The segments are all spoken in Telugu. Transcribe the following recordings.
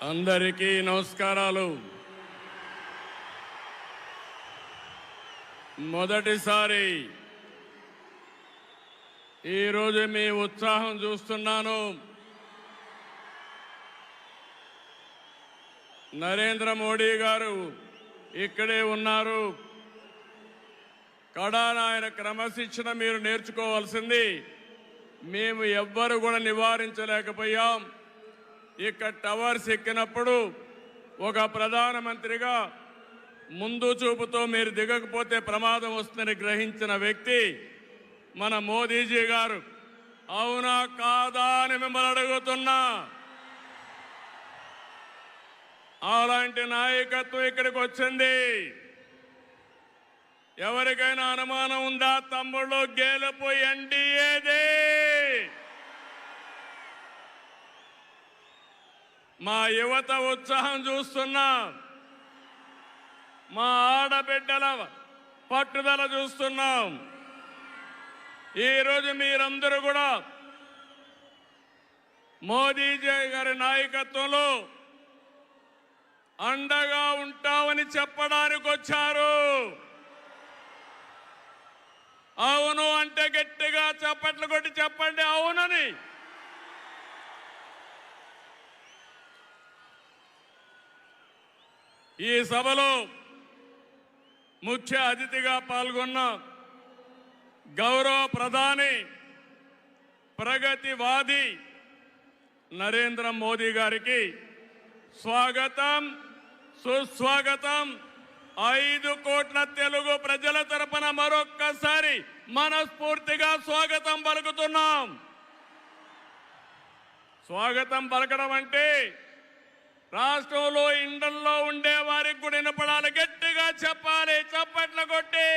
అందరికీ నమస్కారాలు. మొదటిసారి ఈరోజు మీ ఉత్సాహం చూస్తున్నాను. నరేంద్ర మోడీ గారు ఇక్కడే ఉన్నారు. కడాన ఆయన క్రమశిక్షణ మీరు నేర్చుకోవాల్సింది. మేము ఎవ్వరు కూడా నివారించలేకపోయాం. ఇక్కడ టవర్స్ ఎక్కినప్పుడు ఒక ప్రధానమంత్రిగా ముందు చూపుతో మీరు దిగకపోతే ప్రమాదం వస్తుందని గ్రహించిన వ్యక్తి మన మోదీజీ గారు. అవునా కాదా అని మిమ్మల్ని అడుగుతున్నా. అలాంటి నాయకత్వం ఇక్కడికి వచ్చింది. ఎవరికైనా అనుమానం ఉందా? తమ్ముళ్ళు, గెలుపు ఎన్డీఏదే. మా యువత ఉత్సాహం చూస్తున్నా. మా ఆడబిడ్డల పట్టుదల చూస్తున్నాం. ఈరోజు మీరందరూ కూడా మోదీజీ గారి నాయకత్వంలో అండగా ఉంటామని చెప్పడానికి వచ్చారు. అవును అంటే గట్టిగా చప్పట్లు కొట్టి చెప్పండి అవునని. ఈ సభలో ముఖ్య అతిథిగా పాల్గొన్న గౌరవ ప్రధాని, ప్రగతివాది నరేంద్ర మోదీ గారికి స్వాగతం, సుస్వాగతం. 5 కోట్ల తెలుగు ప్రజల తరపున మరొక్కసారి మనస్ఫూర్తిగా స్వాగతం పలుకుతున్నాం. స్వాగతం పలకడం అంటే రాష్ట్రంలో ఇండల్లో ఉండే వారికి కూడా వినపడాలి. గట్టిగా చెప్పాలి, చప్పట్లు కొట్టి.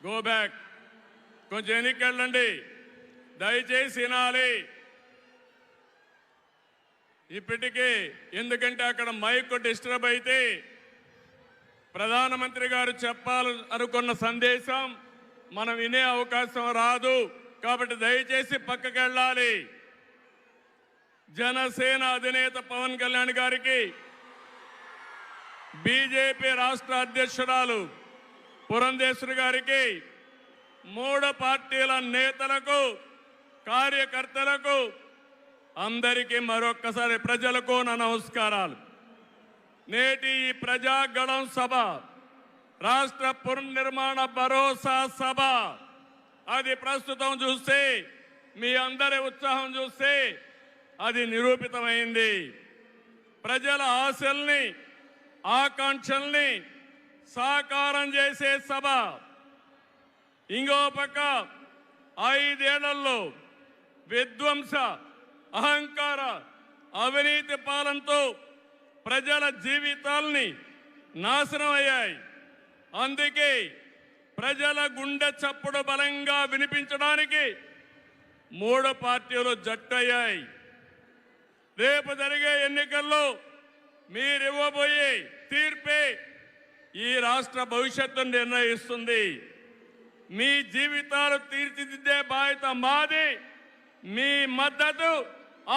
గో బ్యాక్, కొంచెం ఎన్నికెళ్ళండి, దయచేసి వినాలి. ఇప్పటికే ఎందుకంటే అక్కడ మైక్ డిస్టర్బ్ అయితే ప్రధానమంత్రి గారు చెప్పాలనుకున్న సందేశం మనం వినే అవకాశం రాదు. కాబట్టి దయచేసి పక్కకి వెళ్ళాలి. జనసేన అధినేత పవన్ కళ్యాణ్ గారికి, బీజేపీ రాష్ట్ర అధ్యక్షురాలు పురంధేశ్వరి గారికి, 3 పార్టీల నేతలకు, కార్యకర్తలకు, అందరికీ మరొక్కసారి ప్రజలకు నా నమస్కారాలు. నేటి ఈ ప్రజాగళం సభ రాష్ట్ర పునర్నిర్మాణ భరోసా సభ. అది ప్రస్తుతం చూస్తే, మీ అందరి ఉత్సాహం చూస్తే అది నిరూపితమైంది. ప్రజల ఆశల్ని, ఆకాంక్షల్ని సాకారం చేసే సభ. ఇంకో పక్క 5 ఏళ్లలో విధ్వంస, అహంకార, అవినీతి పాలనతో ప్రజల జీవితాల్ని నాశనం అయ్యాయి. అందుకే ప్రజల గుండె చప్పుడు బలంగా వినిపించడానికి 3 పార్టీలు జట్టయ్యాయి. రేపు జరిగే ఎన్నికల్లో మీరివ్వబోయే తీర్పే ఈ రాష్ట్ర భవిష్యత్తును నిర్ణయిస్తుంది. మీ జీవితాలు తీర్చిదిద్దే బాధ్యత మాది. మీ మద్దతు,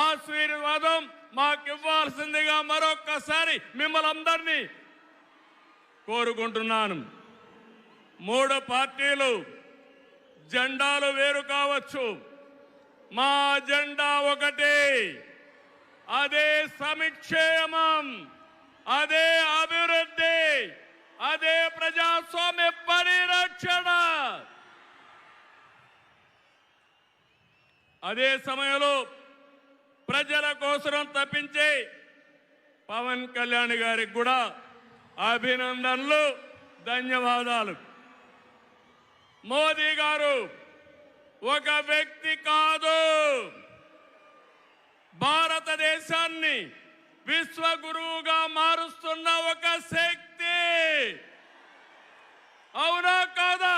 ఆశీర్వాదం మాకివ్వాల్సిందిగా మరొక్కసారి మిమ్మల్ని అందరినీ కోరుకుంటున్నాను. 3 పార్టీలు జెండాలు వేరు కావచ్చు, మా జెండా ఒకటే. అదే సంక్షేమం, అదే అభివృద్ధి, అదే ప్రజాస్వామ్య పరిరక్షణ. అదే సమయంలో ప్రజల కోసం తప్పించే పవన్ కళ్యాణ్ గారికి కూడా అభినందనలు, ధన్యవాదాలు. మోదీ గారు ఒక వ్యక్తి కాదు, భారతదేశాన్ని విశ్వగురువుగా మారుస్తున్న ఒక శక్తి. అవునా కాదా?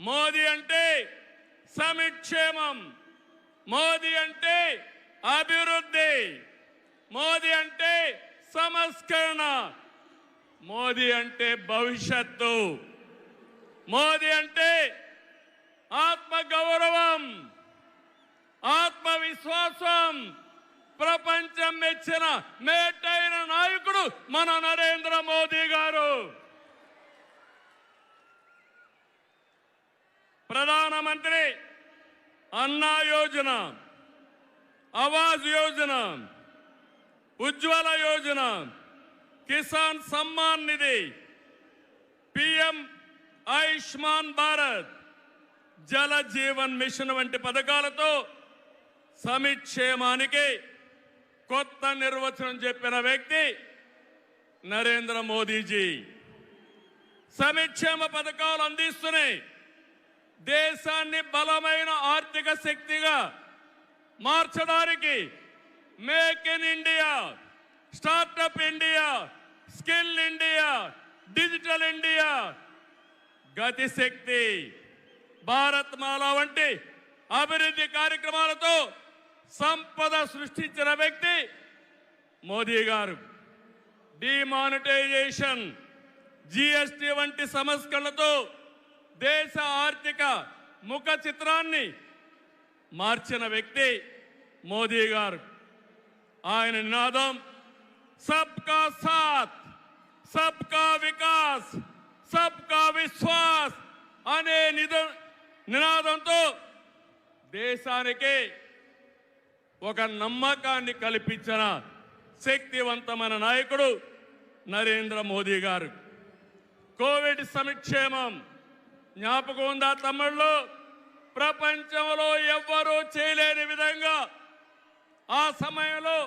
మోదీ అంటే సమిక్షేమం, మోదీ అంటే అభివృద్ధి, మోదీ అంటే సంస్కరణ, మోదీ అంటే భవిష్యత్తు, మోదీ అంటే ఆత్మగౌరవం, ఆత్మవిశ్వాసం. ప్రపంచం మెచ్చిన మేటైన నాయకుడు మన నరేంద్ర మోదీ గారు. ప్రధానమంత్రి అన్నా యోజన, ఆవాస్ యోజన, ఉజ్వల యోజన, కిసాన్ సమ్మాన్ నిధి, పిఎం ఆయుష్మాన్ భారత్, జల జీవన్ మిషన్ వంటి పథకాలతో సమిక్షేమానికి కొత్త నిర్వచనం చెప్పిన వ్యక్తి నరేంద్ర మోదీజీ. సమిక్షేమ పథకాలు అందిస్తున్నాయి దేశాన్ని బలమైన ఆర్థిక శక్తిగా మార్చడానికి. Make in India, startup India, skill India, digital India, Gatishakti, Bharat Mala వంటి అభివృద్ధి కార్యక్రమాలతో సంపద సృష్టించిన వ్యక్తి మోదీ గారు. డిమానిటైజేషన్, జిఎస్టి వంటి సంస్కరణలతో దేశ ఆర్థిక ముఖ చిత్రాన్ని మార్చిన వ్యక్తి మోదీ గారు. ఆయన నినాదం సబ్కా సాత్, సబ్కా వికాస్, సబ్కా విశ్వాస్ అనే నినాదంతో దేశానికి ఒక నమ్మకాన్ని కల్పించిన శక్తివంతమైన నాయకుడు నరేంద్ర మోదీ గారు. కోవిడ్ సంక్షేమం జ్ఞాపకం ఉందా తమ్ముళ్ళు? ప్రపంచంలో ఎవ్వరూ చేయలేని విధంగా ఆ సమయంలో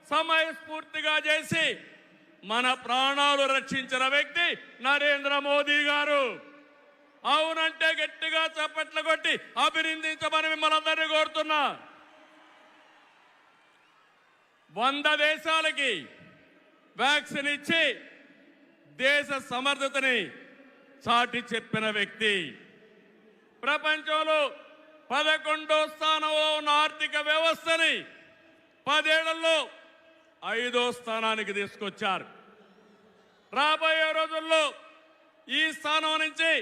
సమయస్ఫూర్తిగా చేసి మన ప్రాణాలు రక్షించిన వ్యక్తి నరేంద్ర మోదీ గారు. అవునంటే గట్టిగా చప్పట్లు కొట్టి అభినందించమని మిమ్మల్ని అందరినీ కోరుతున్నా. 100 దేశాలకి వ్యాక్సిన్ ఇచ్చి దేశ సమర్థతని చాటి చెప్పిన వ్యక్తి. ప్రపంచంలో 11వ స్థానంలో ఉన్న ఆర్థిక వ్యవస్థని 10 ఏళ్లలో 5వ స్థానానికి తీసుకొచ్చారు. రాబోయే రోజుల్లో ఈ స్థానం నుంచి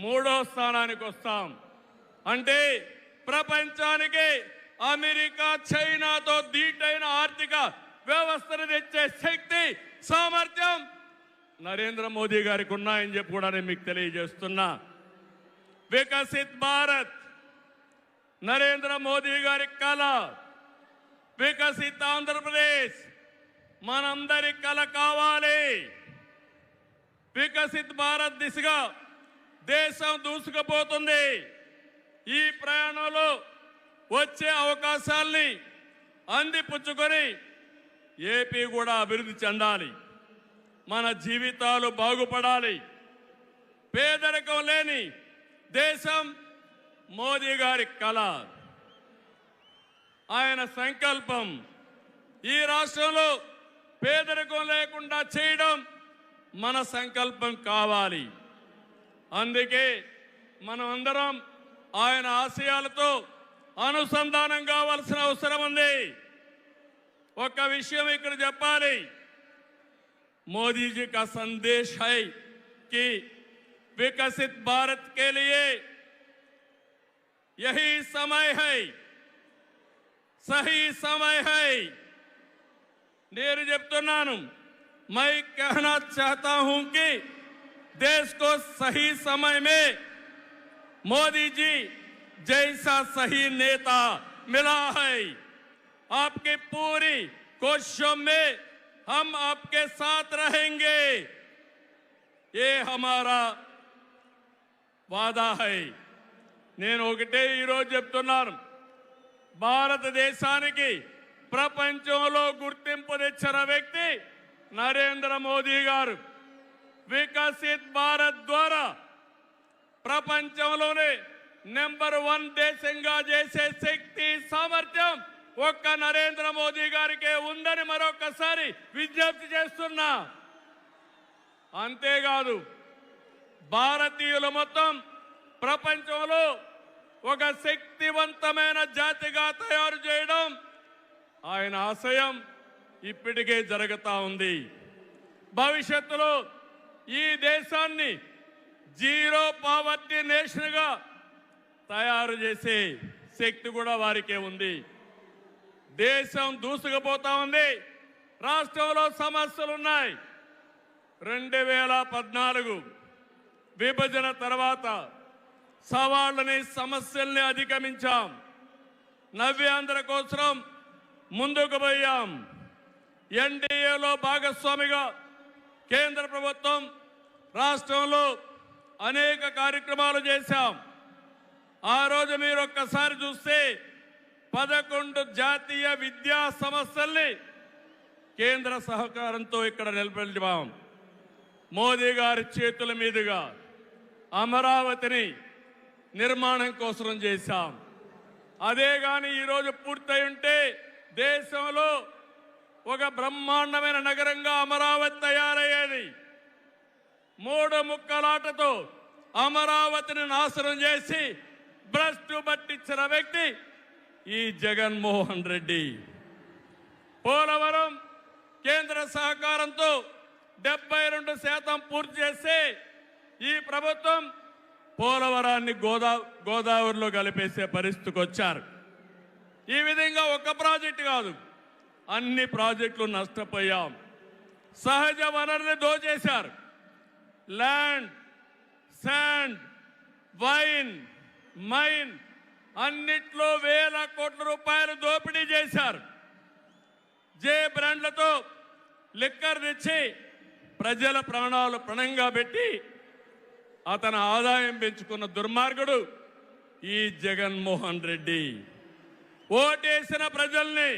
3వ స్థానానికి వస్తాం. అంటే ప్రపంచానికి అమెరికా, చైనాతో ధీటైన ఆర్థిక వ్యవస్థను తెచ్చే శక్తి, సామర్థ్యం నరేంద్ర మోదీ గారికి ఉన్నాయని చెప్పి కూడా నేను మీకు తెలియజేస్తున్నా. వికసిత్ భారత్ నరేంద్ర మోదీ గారి కళ. వికసిత్ ఆంధ్రప్రదేశ్ మనందరి కళ కావాలి. వికసిత్ భారత్ దిశగా దేశం దూసుకుపోతుంది. ఈ ప్రయాణంలో వచ్చే అవకాశాల్ని అందిపుచ్చుకొని ఏపీ కూడా అభివృద్ధి చెందాలి. మన జీవితాలు బాగుపడాలి. పేదరికం లేని దేశం మోదీ గారి కళ, ఆయన సంకల్పం. ఈ రాష్ట్రంలో పేదరికం లేకుండా చేయడం మన సంకల్పం కావాలి. అందుకే మనం అందరం ఆయన ఆశయాలతో అనుసంధానం కావాల్సిన అవసరం ఉంది. ఒక విషయం ఇక్కడ చెప్పాలి. मोदी जी का संदेश है कि विकसित भारत के लिए यही समय है, सही समय है. నేను చెప్తున్నాను, मैं कहना चाहता हूं कि देश को सही समय में मोदी जी जैसा सही नेता मिला है. आपकी पूरी कोशिशों में हम आपके साथ रहेंगे, ये हमारा वादा है. నేను ఒకటే ఈరోజు చెప్తున్నాను, భారతదేశానికి ప్రపంచంలో గుర్తింపు తెచ్చిన వ్యక్తి నరేంద్ర మోదీ గారు. వికసిత్ భారత్ ద్వారా ప్రపంచంలోనే నెంబర్ 1 దేశంగా చేసే శక్తి సామర్థ్యం ఒక్క నరేంద్ర మోదీ గారికే ఉందని మరొకసారి విజ్ఞప్తి చేస్తున్నా. అంతేకాదు భారతీయులు మొత్తం ప్రపంచంలో ఒక శక్తివంతమైన జాతిగా తయారు చేయడం ఆయన ఆశయం ఇప్పటికే జరుగుతూ ఉంది. భవిష్యత్తులో ఈ దేశాన్ని జీరో పావర్టీ నేషన్గా తయారు చేసే శక్తి కూడా వారికే ఉంది. దేశం దూసుకుపోతా ఉంది. రాష్ట్రంలో సమస్యలున్నాయి. 2014 విభజన తర్వాత సవాళ్ళని సమస్యల్ని అధిగమించాం. నవ్యాంధ్ర కోసం ముందుకు పోయాం. ఎన్డీఏలో భాగస్వామిగా కేంద్ర ప్రభుత్వం రాష్ట్రంలో అనేక కార్యక్రమాలు చేశాం. ఆ రోజు మీరు ఒక్కసారి చూస్తే 11 జాతీయ విద్యా సంస్థల్ని కేంద్ర సహకారంతో ఇక్కడ నిలబెట్టాం. మోదీ గారి చేతుల మీదుగా అమరావతిని నిర్మాణం కోసం చేశాం. అదే గాని ఈరోజు పూర్తయి ఉంటే దేశంలో ఒక బ్రహ్మాండమైన నగరంగా అమరావతి తయారయ్యేది. 3 ముక్కలాటతో అమరావతిని నాశనం చేసి భ్రష్టు పట్టించిన వ్యక్తి ఈ జగన్మోహన్ రెడ్డి. పోలవరం కేంద్ర సహకారంతో 72% పూర్తి చేస్తే ఈ ప్రభుత్వం పోలవరాన్ని గోదావరిలో కలిపేసే పరిస్థితికి వచ్చారు. ఈ విధంగా ఒక ప్రాజెక్టు కాదు, అన్ని ప్రాజెక్టులు నష్టపోయాం. సహజ వనరులు దోచేశారు. ల్యాండ్, శాండ్, వైన్, మైన్ అన్నిట్లో వేల కోట్ల రూపాయలు దోపిడీ చేశారు. జే బ్రాండ్లతో లిక్కర్ తెచ్చి ప్రజల ప్రాణాలు పణంగా పెట్టి అతని ఆదాయం పెంచుకున్న దుర్మార్గుడు ఈ జగన్మోహన్ రెడ్డి. ఓటేసిన ప్రజల్ని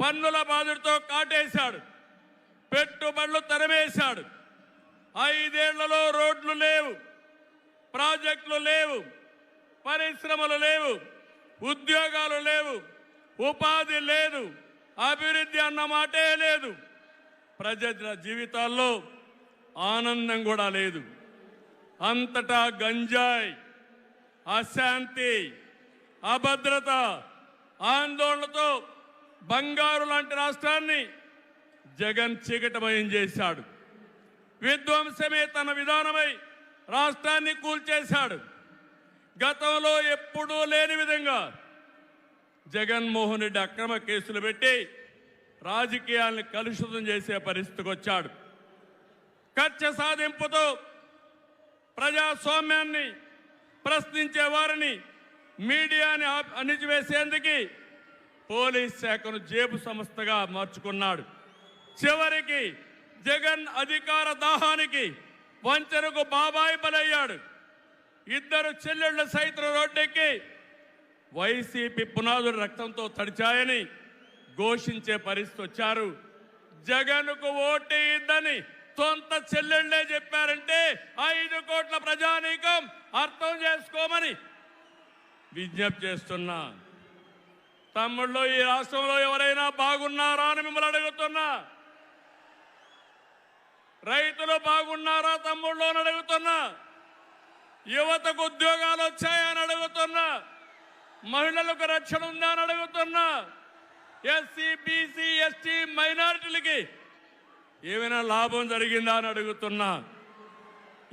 పన్నుల బాధతో కాటేశాడు. పెట్టుబడులు తరిమేశాడు. 5 ఏళ్లలో రోడ్లు లేవు, ప్రాజెక్టులు లేవు, పరిశ్రమలు లేవు, ఉద్యోగాలు లేవు, ఉపాధి లేదు, అభివృద్ధి అన్న మాటే లేదు. ప్రజల జీవితాల్లో ఆనందం కూడా లేదు. అంతటా గంజాయి, అశాంతి, అభద్రత, ఆందోళనతో బంగారు లాంటి రాష్ట్రాన్ని జగన్ చీకటమయం చేశాడు. విధ్వంసమే తన విధానమై రాష్ట్రాన్ని కూల్చేశాడు. గతంలో ఎప్పుడూ లేని విధంగా జగన్మోహన్ రెడ్డి అక్రమ కేసులు పెట్టి రాజకీయాలను కలుషితం చేసే పరిస్థితికి వచ్చాడు. కక్ష సాధింపుతో ప్రజాస్వామ్యాన్ని ప్రశ్నించే వారిని, మీడియాని అణిచివేసేందుకు పోలీస్ శాఖను జేబు సంస్థగా మార్చుకున్నాడు. చివరికి జగన్ అధికార దాహానికి వంచనకు బాబాయి బలయ్యాడు. 2 చెల్లెళ్ల సైతం రోడ్డెక్కి వైసీపీ పునాదులు రక్తంతో తడిచాయని ఘోషించే పరిస్థితి వచ్చారు. జగన్కు ఓటేయద్దని సొంత చెల్లెళ్లే చెప్పారంటే 5 కోట్ల ప్రజానీకం అర్థం చేసుకోమని విజ్ఞప్తి చేస్తున్నా. తమ్ముళ్ళు, ఈ రాష్ట్రంలో ఎవరైనా బాగున్నారా అని మిమ్మల్ని అడుగుతున్నా. రైతులు బాగున్నారా తమ్ముళ్ళు అని అడుగుతున్నా. యువతకు ఉద్యోగాలు వచ్చాయని అడుగుతున్నా. మహిళలకు రక్షణ ఉందా అని అడుగుతున్నా. ఎస్సీ, బీసీ, ఎస్టీ, మైనారిటీలకి ఏమైనా లాభం జరిగిందా అని అడుగుతున్నా.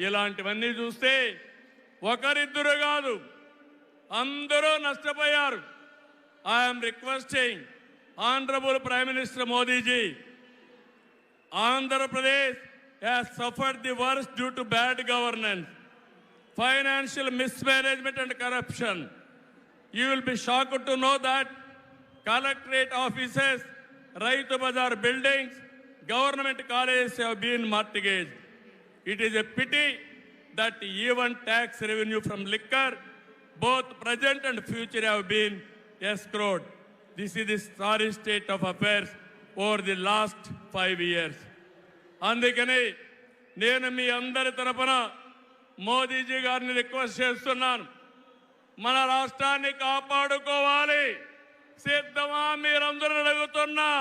ఇలాంటివన్నీ చూస్తే ఒకరిద్దరు కాదు, అందరూ నష్టపోయారు. I'm requesting honourable prime minister Modiji, Andhra Pradesh has suffered the worst due to bad governance, financial mismanagement and corruption. You will be shocked to know that collectorate offices, Raitu Bazar buildings, government colleges have been mortgaged. It is a pity that even tax revenue from liquor, both present and future, have been escrowed. This is the sorry state of affairs over the last 5 years. అందుకని నేను మీ అందరి తరపున మోదీజీ గారిని రిక్వెస్ట్ చేస్తున్నాను, మన రాష్ట్రాన్ని కాపాడుకోవాలి. సిద్ధమా మీరందరూ అడుగుతున్నా?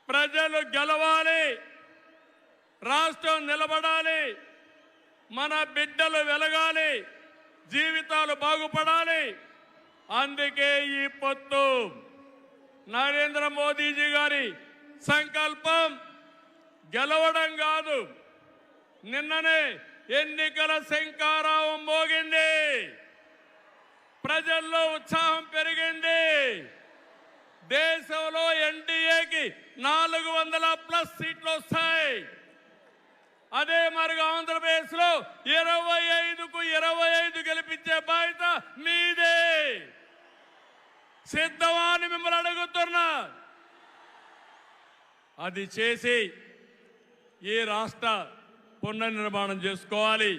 ప్రజలు గెలవాలి, రాష్ట్రం నిలబడాలి, మన బిడ్డలు వెలగాలి, జీవితాలు బాగుపడాలి. అందుకే ఈ పొత్తు. నరేంద్ర మోదీజీ గారి సంకల్పం గెలవడం కాదు. నిన్ననే ఎన్నికల శంఖారావం మోగింది, ప్రజల్లో ఉత్సాహం పెరిగింది. దేశంలో ఎన్డీఏకి 400+ సీట్లు వస్తాయి. అదే మరిగా ఆంధ్రప్రదేశ్ లో 25కు 25 గెలిపించే బాధ్యత మీదే. సిద్ధమా అని మిమ్మల్ని అడుగుతున్నా. అది చేసి ఈ రాష్ట్ర పునర్నిర్మాణం చేసుకోవాలి.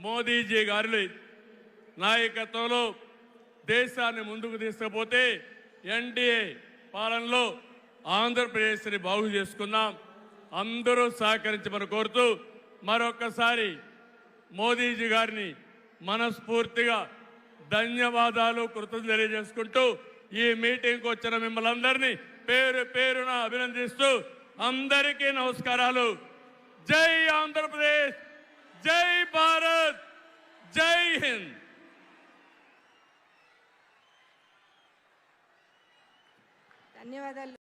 మోదీజీ గారి నాయకత్వంలో దేశాన్ని ముందుకు తీసుకుపోతే ఎన్డీఏ పాలనలో ఆంధ్రప్రదేశ్ని బాగు చేసుకుందాం. అందరూ సహకరించమని కోరుతూ మరొక్కసారి మోదీజీ గారిని మనస్ఫూర్తిగా ధన్యవాదాలు, కృతజ్ఞతలు తెలియజేసుకుంటూ ఈ మీటింగ్కి వచ్చిన మిమ్మల్ని అందరినీ పేరు పేరున అభినందిస్తూ అందరికీ నమస్కారాలు. జై ఆంధ్రప్రదేశ్, జై భారత్, జై హింద్. ధన్యవాదాలు.